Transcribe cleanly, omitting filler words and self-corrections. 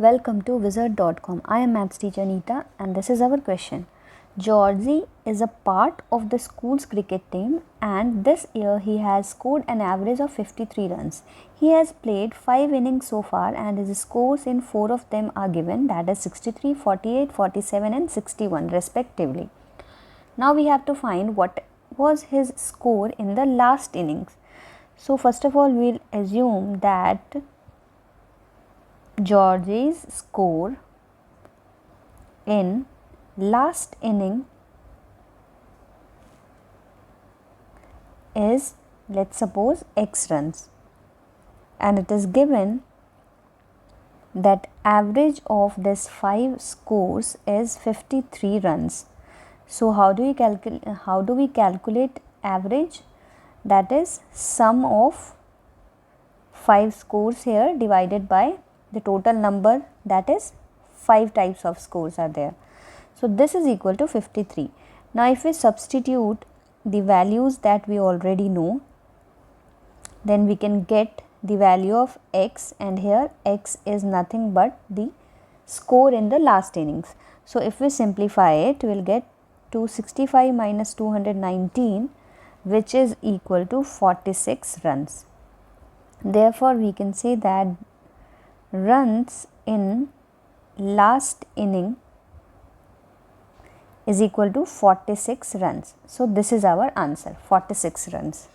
Welcome to Wizard.com. I am Maths teacher Neeta and this is our question. Georgie is a part of the school's cricket team and this year he has scored an average of 53 runs. He has played 5 innings so far and his scores in 4 of them are given, that is 63, 48, 47 and 61 respectively. Now we have to find what was his score in the last innings. So first of all we will assume that Georgie's score in last inning is, let's suppose, X runs, and it is given that average of this 5 scores is 53 runs. So how do we calculate average? That is sum of 5 scores here divided by the total number, that is 5 types of scores are there. So this is equal to 53. Now if we substitute the values that we already know, then we can get the value of X, and here X is nothing but the score in the last innings. So if we simplify it, we will get 265 minus 219, which is equal to 46 runs. Therefore we can say that runs in last inning is equal to 46 runs. So this is our answer, 46 runs.